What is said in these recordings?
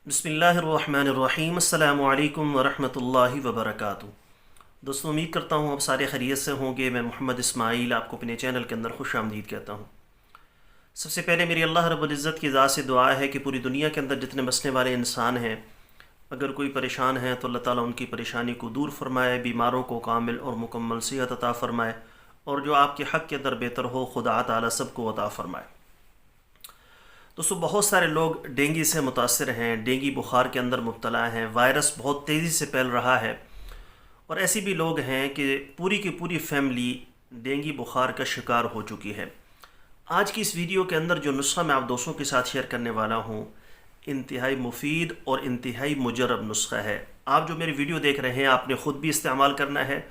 बिस्मिल्लाहिर्रहमानिर्रहीम। अस्सलामु अलैकुम वरहमतुल्लाहि वबरकातुहू। दोस्तों, उम्मीद करता हूँ आप सारे खैरियत से होंगे। मैं मोहम्मद इस्माइल आपको अपने चैनल के अंदर खुश आमदीद कहता हूँ। सबसे पहले मेरी अल्लाह रब्बुल इज़्ज़त की ज़ात से दुआ है कि पूरी दुनिया के अंदर जितने बसने वाले इंसान हैं, अगर कोई परेशान है तो अल्लाह ताला उनकी परेशानी को दूर फरमाए, बीमारों को कामिल और मुकम्मल सेहत अता फ़रमाए, और जो आपके हक़ के अंदर बेहतर हो खुदा ताला सबको अता फ़रमाए। दोस्तों, बहुत सारे लोग डेंगू से मुतासिर हैं, डेंगू बुखार के अंदर मुब्तला हैं, वायरस बहुत तेज़ी से फैल रहा है, और ऐसे भी लोग हैं कि पूरी की पूरी फैमिली डेंगू बुखार का शिकार हो चुकी है। आज की इस वीडियो के अंदर जो नुस्खा मैं आप दोस्तों के साथ शेयर करने वाला हूँ, इंतहाई मुफीद और इंतहाई मुजरब नुस्खा है। आप जो मेरी वीडियो देख रहे हैं, आपने ख़ुद भी इस्तेमाल करना है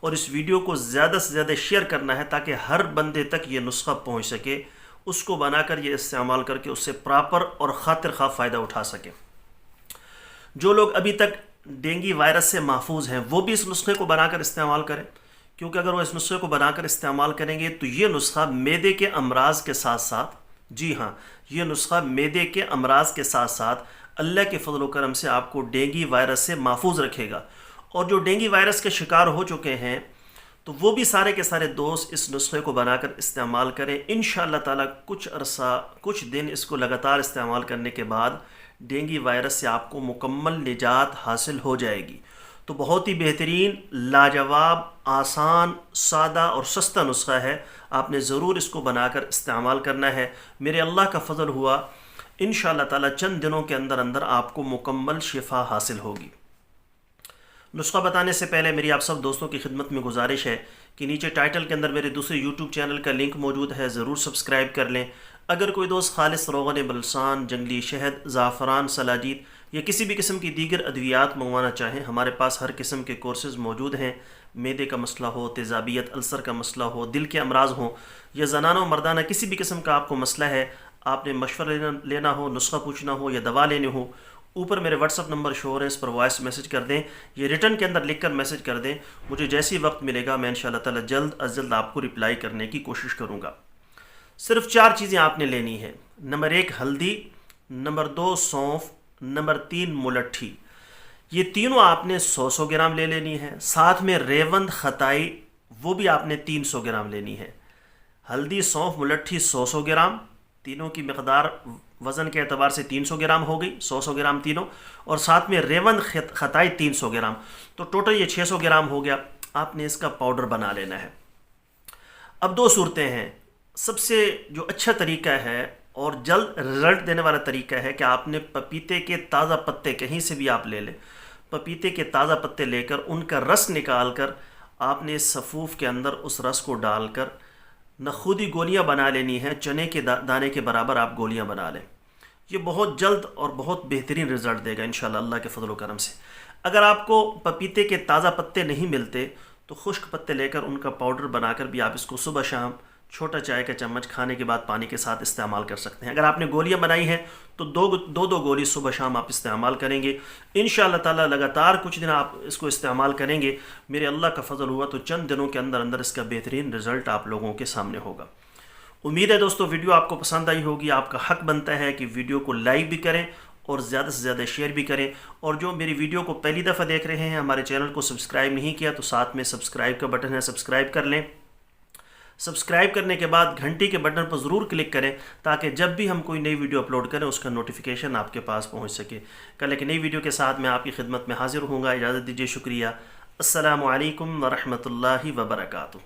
और इस वीडियो को ज़्यादा से ज़्यादा शेयर करना है ताकि हर बंदे तक ये नुस्खा पहुँच सके, उसको बनाकर ये इस्तेमाल करके उससे प्रॉपर और खातिर खा फ़ायदा उठा सके। जो लोग अभी तक डेंगू वायरस से महफूज हैं वो भी इस नुस्खे को बनाकर इस्तेमाल करें, क्योंकि अगर वो इस नुस्खे को बनाकर इस्तेमाल करेंगे तो ये नुस्खा मैदे के अमराज के साथ साथ, जी हाँ, ये नुस्खा मैदे के अमराज के साथ साथ अल्लाह के फजल व करम से आपको डेंगू वायरस से महफूज रखेगा। और जो डेंगू वायरस के शिकार हो चुके हैं तो वो भी सारे के सारे दोस्त इस नुस्खे को बनाकर इस्तेमाल करें। इंशाअल्लाह ताला कुछ अरसा, कुछ दिन इसको लगातार इस्तेमाल करने के बाद डेंगू वायरस से आपको मुकम्मल निजात हासिल हो जाएगी। तो बहुत ही बेहतरीन, लाजवाब, आसान, सादा और सस्ता नुस्खा है। आपने ज़रूर इसको बनाकर इस्तेमाल करना है। मेरे अल्लाह का फ़ज़ल हुआ, इंशाअल्लाह ताला चंद दिनों के अंदर अंदर आपको मुकम्मल शिफा हासिल होगी। नुस्खा बताने से पहले मेरी आप सब दोस्तों की खिदमत में गुजारिश है कि नीचे टाइटल के अंदर मेरे दूसरे यूट्यूब चैनल का लिंक मौजूद है, ज़रूर सब्सक्राइब कर लें। अगर कोई दोस्त खालिस रोग़न बलसान, जंगली शहद, ज़ाफ़रान, सलाजीत या किसी भी किस्म की दीगर अद्वियात मंगवाना चाहें, हमारे पास हर किस्म के कोर्सेज़ मौजूद हैं। मैदे का मसला हो, तेज़ाबियत, अल्सर का मसला हो, दिल के अमराज हों या ज़नाना व मर्दाना किसी भी किस्म का आपको मसला है, आपने मशवरा लेना हो, नुस्खा पूछना हो या दवा लेनी हो, ऊपर मेरे व्हाट्सअप नंबर शो हो रहे हैं, इस पर वॉइस मैसेज कर दें, ये रिटर्न के अंदर लिखकर मैसेज कर दें। मुझे जैसे ही वक्त मिलेगा मैं इंशाअल्लाह ताला जल्द अज जल्द आपको रिप्लाई करने की कोशिश करूँगा। सिर्फ 4 चीज़ें आपने लेनी है। नंबर 1 हल्दी, नंबर 2 सौंफ, नंबर 3 मुलट्ठी। ये तीनों आपने 100-100 ग्राम ले लेनी है। साथ में रेवंद खताई, वो भी आपने 300 ग्राम लेनी है। हल्दी, सौंफ, मुलट्ठी 100-100 ग्राम, तीनों की मकदार वज़न के अतबार से 300 ग्राम हो गई, 100-100 ग्राम तीनों, और साथ में रेवंद खताई 300 ग्राम, तो टोटल ये 600 ग्राम हो गया। आपने इसका पाउडर बना लेना है। अब 2 सूरतें हैं। सबसे जो अच्छा तरीका है और जल्द रिज़ल्ट देने वाला तरीका है कि आपने पपीते के ताज़ा पत्ते, कहीं से भी आप ले लें, पपीते के ताज़ा पत्ते लेकर उनका रस निकाल कर आपने इस सफ़ूफ़ के अंदर उस रस को डालकर न खुद ही गोलियाँ बना लेनी है, चने के दाने के बराबर आप गोलियाँ बना लें। ये बहुत जल्द और बहुत बेहतरीन रिज़ल्ट देगा इंशाअल्लाह अल्लाह के फजल व करम से। अगर आपको पपीते के ताज़ा पत्ते नहीं मिलते तो खुश्क पत्ते लेकर उनका पाउडर बनाकर भी आप इसको सुबह शाम छोटा चाय का चम्मच खाने के बाद पानी के साथ इस्तेमाल कर सकते हैं। अगर आपने गोलियां बनाई हैं तो दो गोली सुबह शाम आप इस्तेमाल करेंगे। इंशाअल्लाह ताला लगातार कुछ दिन आप इसको इस्तेमाल करेंगे, मेरे अल्लाह का फजल हुआ तो चंद दिनों के अंदर अंदर इसका बेहतरीन रिज़ल्ट आप लोगों के सामने होगा। उम्मीद है दोस्तों वीडियो आपको पसंद आई होगी। आपका हक बनता है कि वीडियो को लाइक भी करें और ज़्यादा से ज़्यादा शेयर भी करें। और जो मेरी वीडियो को पहली दफ़ा देख रहे हैं, हमारे चैनल को सब्सक्राइब नहीं किया तो साथ में सब्सक्राइब का बटन है, सब्सक्राइब कर लें। सब्सक्राइब करने के बाद घंटी के बटन पर ज़रूर क्लिक करें ताकि जब भी हम कोई नई वीडियो अपलोड करें उसका नोटिफिकेशन आपके पास पहुंच सके। कल एक नई वीडियो के साथ मैं आपकी खिदमत में हाजिर होऊंगा। इजाज़त दीजिए, शुक्रिया। अस्सलामु अलैकुम व रहमतुल्लाहि व बरकातुहू।